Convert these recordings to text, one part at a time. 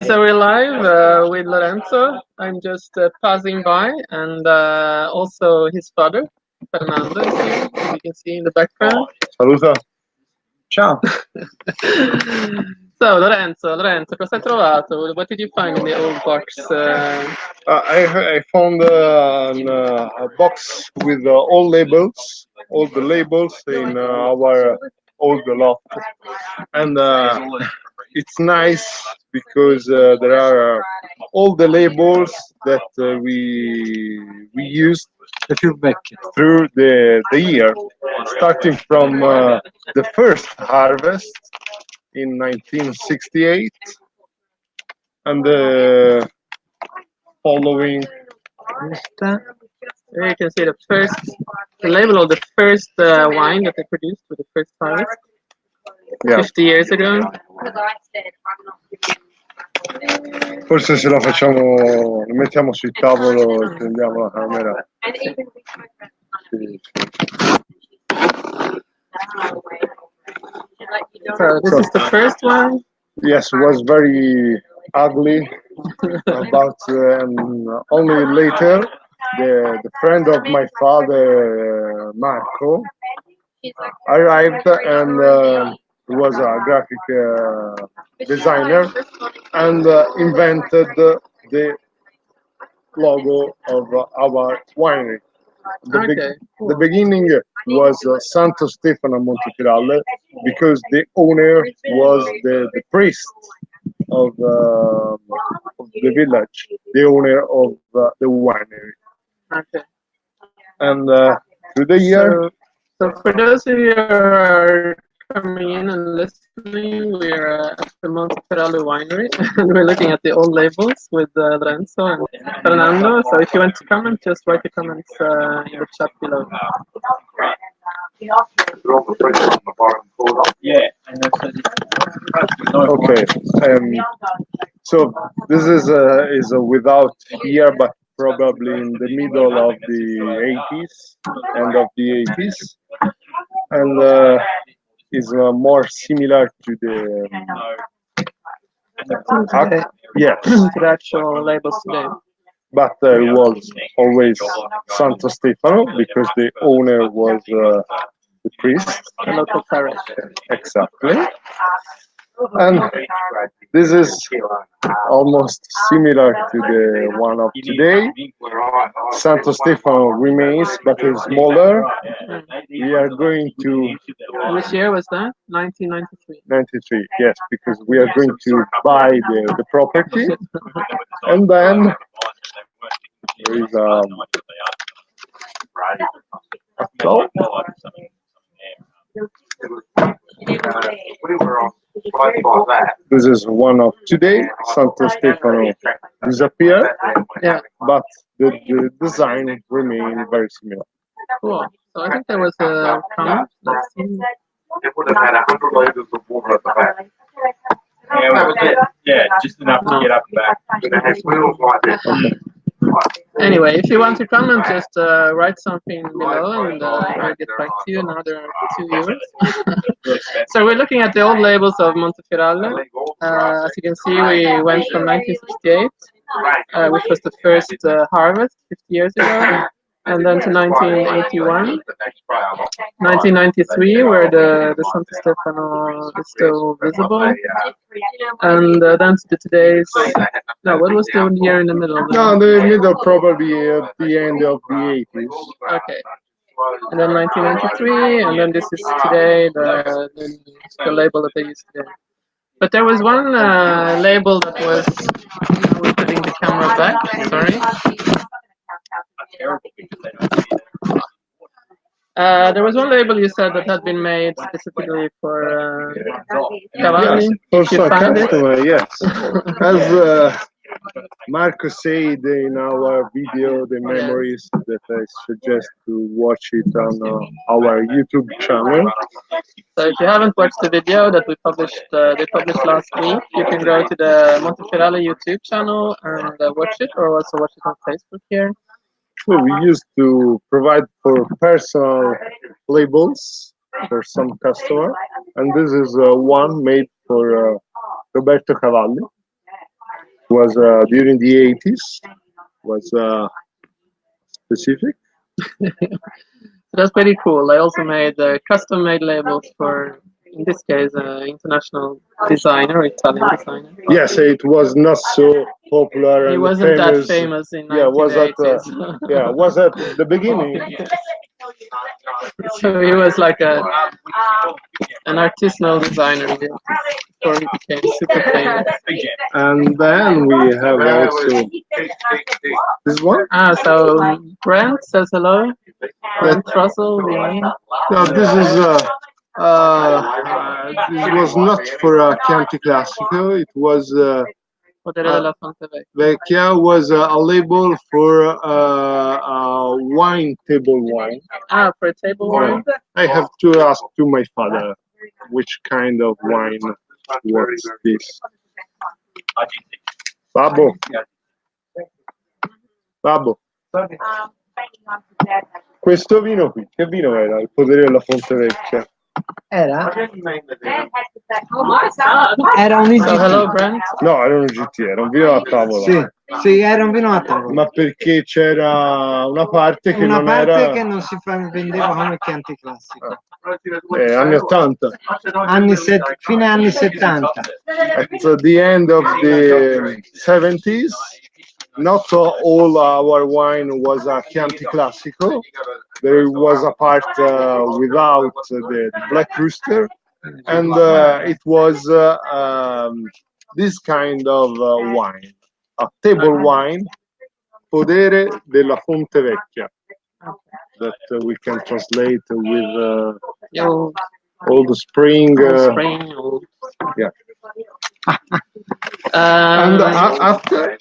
So we're live with Lorenzo. I'm just passing by, and also his father, Fernando, is here, as you can see in the background. Saluta. Ciao. So Lorenzo, cosa hai trovato? What did you find in the old box? I found a box with all the labels in our old loft, and it's nice because there are all the labels that we used through the year, starting from the first harvest in 1968 and the following. Here you can see the label of the first wine that they produced with the first harvest, Yeah. 50 years ago. Forse se la facciamo, la mettiamo sul tavolo e prendiamo la camera. Sì. So this is the first one. Yes, it was very ugly. But only later, the friend of my father, Marco, arrived, and he was a graphic designer and invented the logo of our winery. The beginning was Santo Stefano Montefioralle because the owner was the priest of the village, the owner of the winery. Okay. And through the year. So for those of you who are coming in and listening, we're at the Montefioralle winery and we're looking at the old labels with Lorenzo and Fernando. So if you want to comment, just write your comments in the chat below. Okay. So this is without year, but probably in the middle of the 80s, end of the 80s, and is more similar to the yes, to the actual labels today. But it was always Santo Stefano because the owner was the priest, the local parish. Exactly. And this is almost similar to the one of today. Santo Stefano remains, but is smaller. We are going to. Which year was that? 1993. 93, yes, because we are going to buy the property, and then there is This is one of today. Santo Stefano disappeared, yeah, but the design remained very similar. Cool. So I think there was a comment. Let's see. It would have had 100 liters of water at the back. Yeah, that was it. Yeah, just enough to get up and back. And it has wheels like this. Anyway, if you want to comment, just write something below and I'll get back to you in another 2 years. So we're looking at the old labels of Montefioralle. As you can see, we went from 1968, which was the first harvest 50 years ago, and then to 1981, 1993, where the Santo Stefano is still visible, and then to today's. No, what was the year in the middle? No, the middle probably at the end of the 80s. Okay. And then 1993, and then this is today, the label that they use today. But there was one label that was. We're putting the camera back. Sorry. There was one label you said that had been made specifically for Cavalli. Yes, for some customer, yes. As Marco said in our video, the memories, that I suggest to watch it on our YouTube channel. So if you haven't watched the video that we published, they published last week, you can go to the Montefioralle YouTube channel and watch it, or also watch it on Facebook here. So we used to provide for personal labels for some customer, and this is one made for Roberto Cavalli. was during the 80s. Was specific. So that's pretty cool. I also made custom-made labels for, in this case, international designer, Italian designer. Yes, it was not so popular He and wasn't that famous. famous in Yeah, was at 1980s. was at the beginning. So he was like an artisanal designer before he became super famous. And then we have also this one. Ah, so Brent says hello. Brent Russell, the name. No, this is this was not for a Chianti Classico. It was Potere della Fonte Vecchia. Vecchia was a label for a wine, table wine. Ah, for a table wine. I have to ask to my father which kind of wine was this. Babbo, Babbo, questo vino qui, che vino era? Il Potere della Fonte Vecchia. Era? Era un So hello, Brent. No, era un GT, era un vino a tavola. Sì, sì, era un vino a tavola. Ma perché c'era una parte che Una non parte era... che non si vendeva come Chianti Classico. anni 80. Fine anni 70. At the end of the 70s, not all our wine was a Chianti Classico. There was a part without the Black Rooster, and it was this kind of wine, a table wine, Podere della Fonte Vecchia, that we can translate with old spring. Yeah. And after...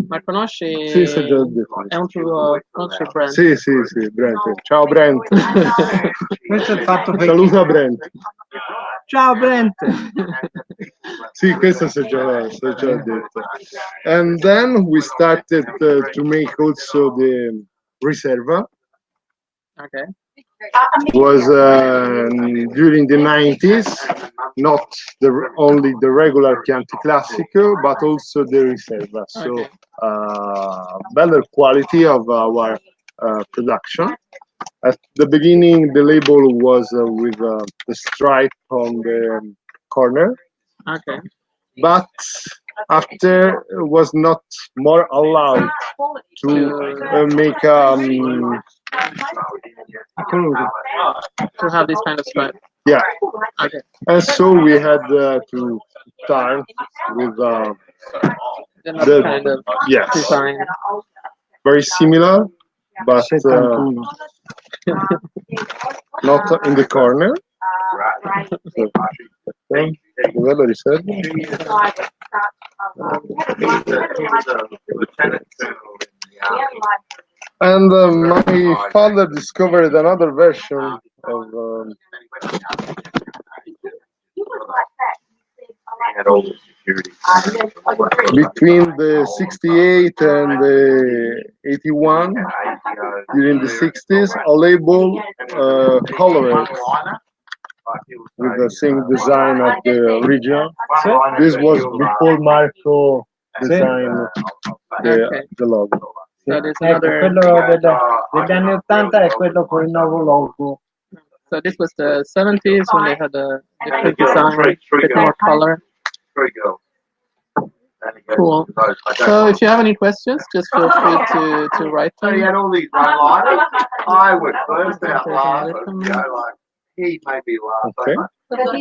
Ma conosci? Sì, si è già detto. È un tuo conosci Brent? Sì, sì, sì, Brent. Ciao Brent. Questo è il fatto per Saluta Brent. Ciao Brent. Sì, questo si è già detto. And then we started to make also the Riserva. Okay. Was during the 90s, not only the regular Chianti Classico, but also the Riserva. So better quality of our production. At the beginning, the label was with the stripe on the corner. Okay. But after was not more allowed to make to have this kind of stripe. Yeah. Okay. And so we had to start with The kind of yes, design. very similar, but not in the corner. And my father discovered another version of between the 68 and the 81, during the 60s, a label colored with the same design of the original. This was before Marco designed the logo. So there's Ecco, another. quello degli anni 80 è quello con il nuovo logo. So this was the 70s when they had a different design, a bit more color. Cool. So if you have any questions, just feel free to write them. I would first out loud, he may be last. Okay. So that's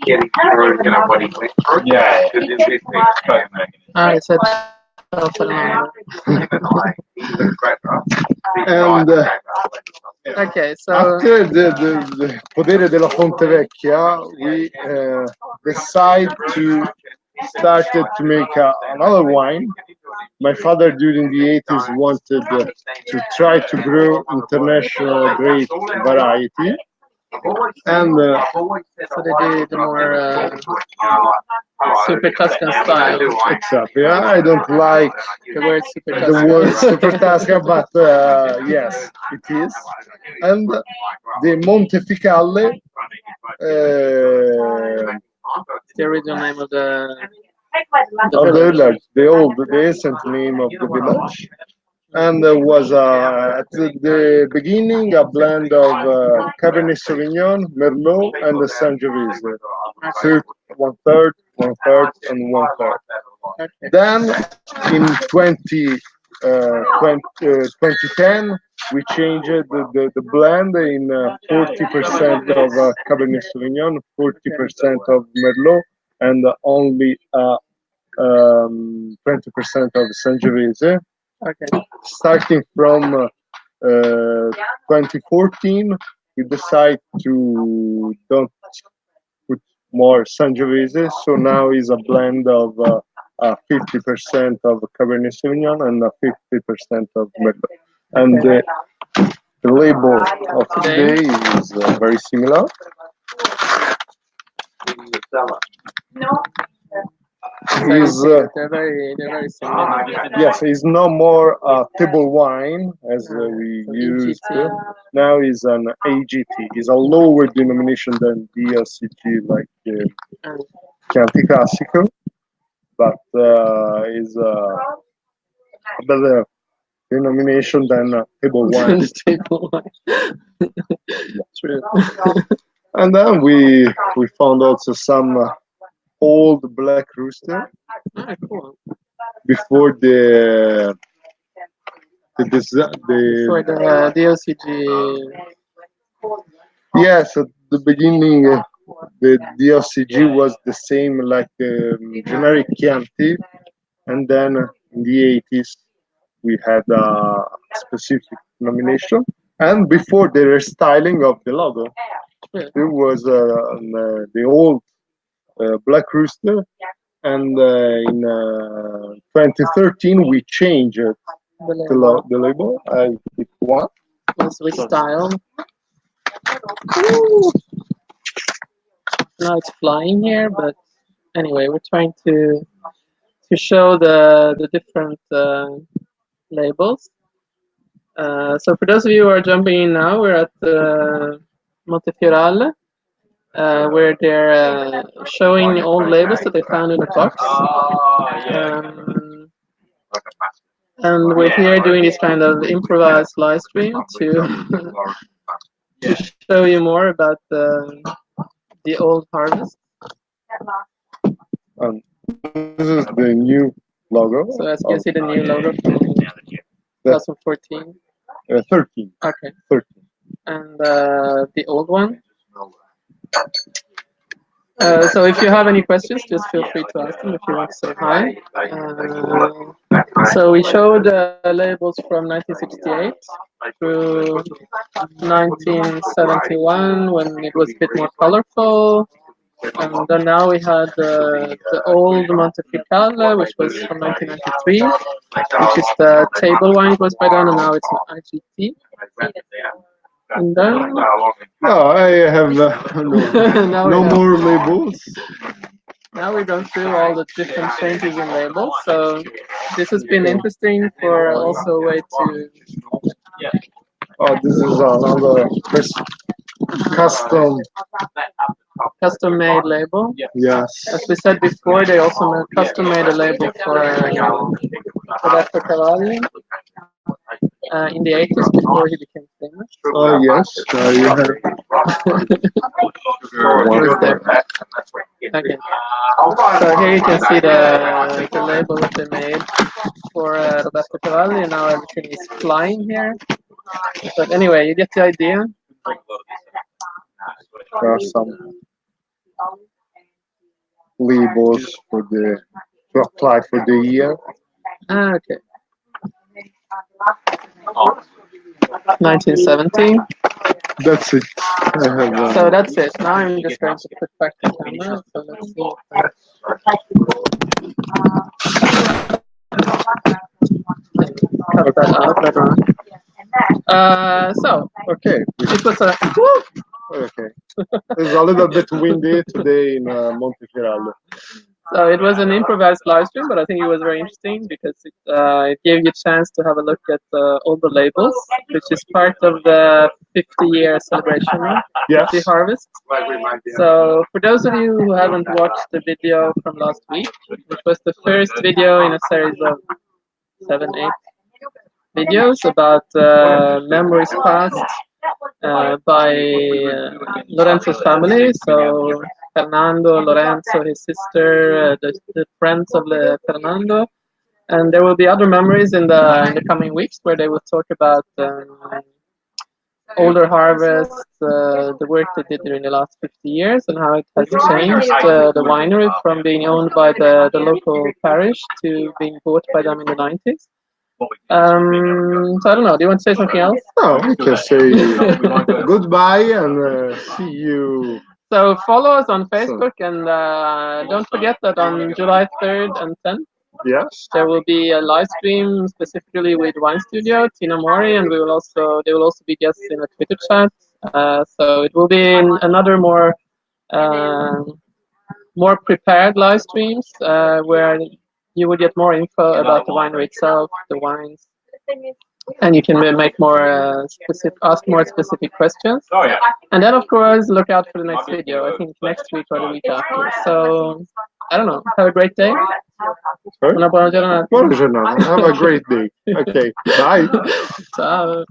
getting through, what he went through. Yeah. I said. And Okay, so after the Podere della Fonte Vecchia, we decided to started to make another wine. My father during the 80s wanted to try to grow international grape variety. And so they did the more super Tuscan style. exactly. I don't like The word super the Tuscan. word super Tuscan, but yes, it is. And the Montefioralle, The original name of the of the village, the ancient name of the village, and was at the beginning a blend of Cabernet Sauvignon, Merlot, and the Sangiovese. So one third, and one third. Then in 2010, we changed the blend in 40% of Cabernet Sauvignon, 40% of Merlot, and only 20% of Sangiovese. Okay. Starting from 2014, we decided to don't put more Sangiovese, so now is a blend of 50% of Cabernet Sauvignon and 50% of Merlot. And the label of today is very similar. Is they're very similar. yes, it's no more table wine as we used to. Now is an AGT. Is a lower denomination than DLCG, like Chianti Classico, but is a better denomination than table wine. Table wine. True. And then we found also some old black rooster Cool. before the For the DOCG. yes, at the beginning the DOCG was the same like generic Chianti, and then in the 80s we had a specific nomination, and before the restyling of the logo it was the old black rooster, and in 2013 we changed the label. I picked one. With style. Ooh. Now it's flying here, but anyway, we're trying to show the different labels. So for those of you who are jumping in now, we're at Montefioralle, where they're showing old labels that they found in a box. And we're here doing this kind of improvised live stream to to show you more about the old harvest. This is the new logo. So as you can see, the new logo from 2014. 13. Okay. 13. And the old one. So if you have any questions, just feel free to ask them if you want to say hi. So we showed labels from 1968 through 1971 when it was a bit more colorful. And then now we had the old Montefioralle, which was from 1993, which is the table wine it was by then, and now it's an IGT. And then No, I have no more labels. Now we're going through all the different changes in labels. So this has been interesting for also a way to. Oh, this is another custom-made label. Yes. As we said before, they also custom-made a label for Montefioralle in the 80s before he became famous. Oh yes, you have. There. Okay. So here you can see the label that they made for Roberto Cavalli, and now everything is flying here. But anyway, you get the idea. There are some labels to apply for the year. Okay. 1970. That's it. So that's it. Now I'm just going to put back the camera. So let's see. Cut that out later on. So okay. It was a. Okay. It's a little bit windy today in Montefioralle. So it was an improvised live stream, but I think it was very interesting because it gave you a chance to have a look at all the labels, which is part of the 50-year celebration of Yes. the harvest. So for those of you who haven't watched the video from last week, which was the first video in a series of 7, 8 videos about memories passed by Lorenzo's family. So Fernando, Lorenzo, his sister, the friends of Fernando, and there will be other memories in the coming weeks where they will talk about older harvest, the work they did during the last 50 years, and how it has changed the winery from being owned by the local parish to being bought by them in the 90s. So I don't know. Do you want to say something else? No, we can say goodbye and see you. So follow us on Facebook, and don't forget that on July 3rd and 10th, Yes. there will be a live stream specifically with Wine Studio, Tina Mori, and they will also be guests in a Twitter chat. So it will be another more prepared live streams where you will get more info about the winery itself, the wines, and you can make more ask more specific questions. Oh yeah. And then, of course, look out for the next video. I think next week or the week after. So I don't know. Have a great day. Sorry? Una buona giornata. Buona giornata. Have a great day. Okay. Bye. Ciao.